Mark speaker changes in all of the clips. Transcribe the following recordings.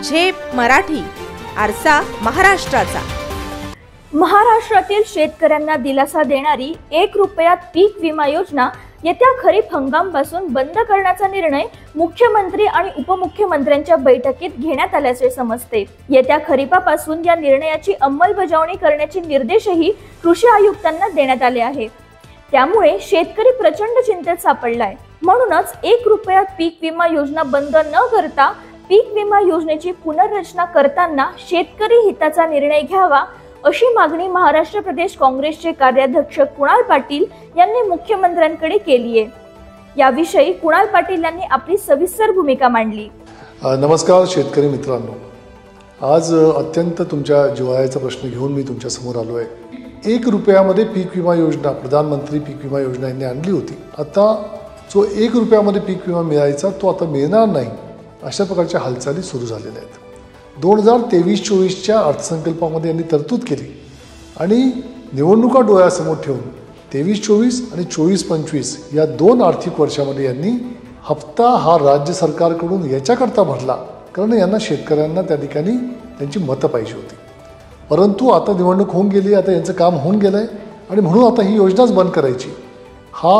Speaker 1: झेप मराठी, आरसा महाराष्ट्राचा।
Speaker 2: महाराष्ट्रातील शेतकऱ्यांना दिलासा देणारी 1 रुपयात पीक विमा योजना येत्या खरीप हंगामापासून बंद करण्याचा निर्णय मुख्यमंत्री आणि उपमुख्यमंत्र्यांच्या बैठकीत घेण्यात आल्याचे समजते। येत्या खरीपापासून या निर्णयाची अंमलबजावणी करण्याचे निर्देशही कृषी आयुक्तांना देण्यात आले आहेत। त्यामुळे शेतकरी प्रचंड चिंतेत सापडलाय। म्हणूनच 1 रुपयात पीक विमा योजना बंद न करता पीक विमा योजनेची पुनर्रचना करताना शेतकरी हिताचा निर्णय घ्यावा अशी मागणी महाराष्ट्र प्रदेश काँग्रेसचे कार्याध्यक्ष कुणाल पाटील यांनी मुख्यमंत्र्यांकडे केली आहे। याविषयी कुणाल पाटील यांनी आपली सविस्तर भूमिका मांडली।
Speaker 3: नमस्कार शेतकरी मित्रांनो, आज अत्यंत तुमच्या जिव्हाळ्याचा प्रश्न घेऊन मी तुमच्या समोर आलो आहे। 1 रुपयामध्ये पीक विमा योजना प्रधानमंत्री पीक विमा योजना यांनी आणली होती। आता जो 1 रुपयामध्ये पीक विमा मिळायचा तो आता मिळणार नाही, अशा प्रकारच्या हालचाली सुरू झालेल्या आहेत। 2023-24च्या अर्थसंकल्पामध्ये यांनी तरतूद केली आणि निवडणुका डोळ्यासमोर ठेवून 23-24 आणि 24-25 या 2 आर्थिक वर्षामध्ये यांनी हप्ता हा राज्य सरकारकडून याच्याकरता भरला कारण यांना शेतकऱ्यांना त्या ठिकाणी त्यांची मतं पाहिजे होती। परंतु आता निवडणूक होऊन गेली, आता यांचं काम होऊन गेलं आहे आणि म्हणून आता ही योजनाच बंद करायची हा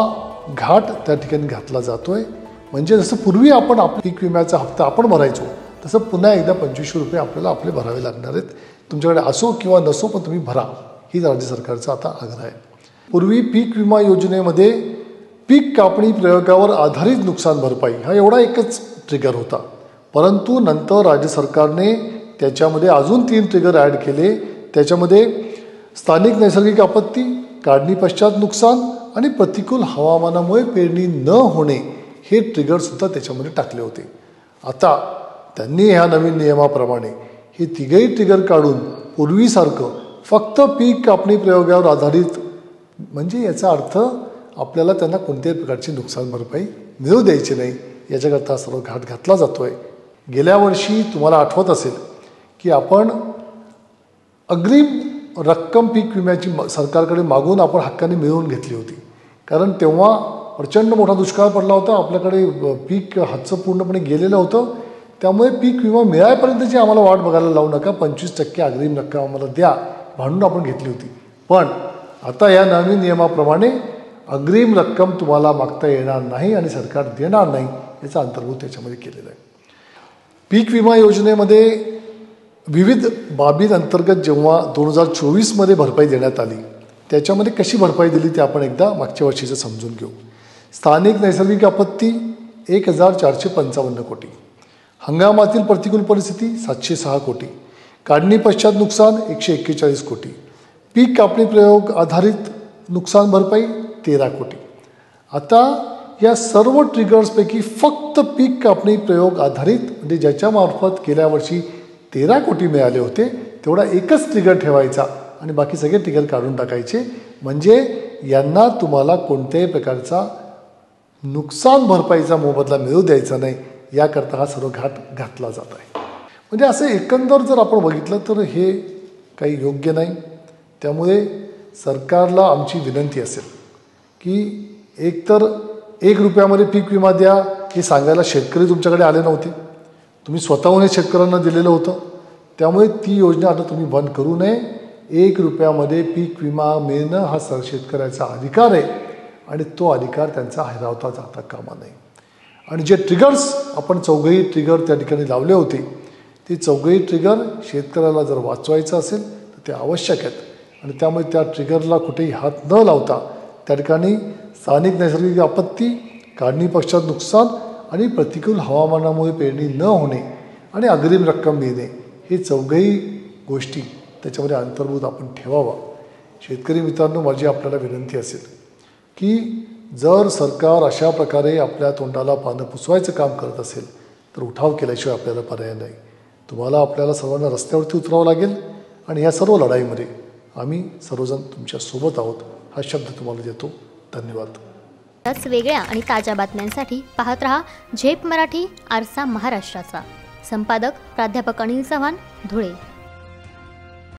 Speaker 3: घाट त्या ठिकाणी घातला जातो आहे। म्हणजे जसं पूर्वी आपण पीक विम्याचा हप्ता आपण भरायचो तसं पुन्हा एकदा 2500 रुपये आपल्याला आपले भरावे लागणार आहेत। तुमच्याकडे असो किंवा नसो पण तुम्ही भरा, ही राज्य सरकारचा आता आग्रह आहे। पूर्वी पीक विमा योजनेमध्ये पीक कापणी प्रयोगावर आधारित नुकसान भरपाई हा एवढा एकच ट्रिगर होता, परंतु नंतर राज्य सरकारने त्याच्यामध्ये अजून 3 ट्रिगर ॲड केले। त्याच्यामध्ये स्थानिक नैसर्गिक आपत्ती, काढणी पश्चात नुकसान आणि प्रतिकूल हवामानामुळे पेरणी न होणे हे ट्रिगरसुद्धा त्याच्यामध्ये टाकले होते। आता त्यांनी ह्या नवीन नियमाप्रमाणे हे 3ही ट्रिगर काढून पूर्वीसारखं फक्त पीक कापणी प्रयोगावर आधारित, म्हणजे याचा अर्थ आपल्याला त्यांना कोणत्याही प्रकारची नुकसान भरपाई मिळू द्यायची नाही, याच्याकरता सर्व घाट घातला जातो आहे। गेल्या वर्षी तुम्हाला आठवत असेल की आपण अग्रिम रक्कम पीक विम्याची सरकारकडे मागून आपण हक्काने मिळवून घेतली होती, कारण तेव्हा प्रचंड मोठा दुष्काळ पडला होता, आपल्याकडे पीक हातचं पूर्णपणे गेलेलं होतं। त्यामुळे पीक विमा मिळायपर्यंतची आम्हाला वाट बघायला लावू नका, 25% अग्रिम रक्कम आम्हाला द्या म्हणून आपण घेतली होती। पण आता या नवीन नियमाप्रमाणे अग्रिम रक्कम तुम्हाला मागता येणार नाही आणि सरकार देणार नाही, याचा अंतर्भूत त्याच्यामध्ये केलेला आहे। पीक विमा योजनेमध्ये विविध बाबींअंतर्गत जेव्हा 2024मध्ये भरपाई देण्यात आली, त्याच्यामध्ये कशी भरपाई दिली ते आपण एकदा मागच्या वर्षीचं समजून घेऊ। स्थानिक नैसर्गिक आपत्ती 1455 कोटी, हंगामातील प्रतिकूल परिस्थिती 706 कोटी, काढणी पश्चात नुकसान 141 कोटी, पीक कापणी प्रयोग आधारित नुकसान भरपाई 13 कोटी। आता या सर्व ट्रिगर्सपैकी फक्त पीक कापणी प्रयोग आधारित, म्हणजे ज्याच्यामार्फत गेल्या वर्षी 13 कोटी मिळाले होते, तेवढा एकच ट्रिगर ठेवायचा आणि बाकी सगळे ट्रिगर काढून टाकायचे, म्हणजे यांना तुम्हाला कोणत्याही प्रकारचा नुकसान भरपाईचा मोबदला मिळू द्यायचा नाही, याकरता हा सर्व घाट घातला जात आहे। म्हणजे असं एकंदर जर आपण बघितलं तर हे काही योग्य नाही। त्यामुळे सरकारला आमची विनंती असेल की एकतर 1 रुपयामध्ये पीक विमा द्या हे सांगायला शेतकरी तुमच्याकडे आले नव्हते, तुम्ही स्वतःहून शेतकऱ्यांना दिलेलं होतं। त्यामुळे ती योजना आता तुम्ही बंद करू नये। 1 रुपयामध्ये पीक विमा मिळणं हा शेतकऱ्याचा अधिकार आहे आणि तो अधिकार त्यांचा हिरावता जाता कामा नये। आणि जे ट्रिगर्स आपण 4ही ट्रिगर त्या ठिकाणी लावले होते, ते 4ही ट्रिगर शेतकऱ्याला जर वाचवायचं असेल तर ते आवश्यक आहेत आणि त्यामुळे त्या ट्रिगरला कुठेही हात न लावता त्या ठिकाणी स्थानिक नैसर्गिक आपत्ती, काढणी पश्चात नुकसान आणि प्रतिकूल हवामानामुळे पेरणी न होणे आणि अग्रिम रक्कम मिळणे हे 4ही गोष्टी त्याच्यामध्ये अंतर्भूत आपण ठेवावा। शेतकरी मित्रांनो, माझी आपल्याला विनंती असेल की जर सरकार अशा प्रकारे आपल्या तोंडाला पानं पुसवायचं काम करत असेल तर उठाव केल्याशिवाय आपल्याला पर्याय नाही। तुम्हाला आपल्याला सर्वांना रस्त्यावरती उतरावं लागेल आणि या सर्व लढाईमध्ये आम्ही सर्वजण तुमच्या सोबत आहोत, हा शब्द तुम्हाला देतो। धन्यवाद।
Speaker 4: त्याच वेगळ्या आणि ताज्या बातम्यांसाठी पाहत रहा झेप मराठी, आरसा महाराष्ट्राचा। संपादक प्राध्यापक अनिल चव्हाण, धुळे।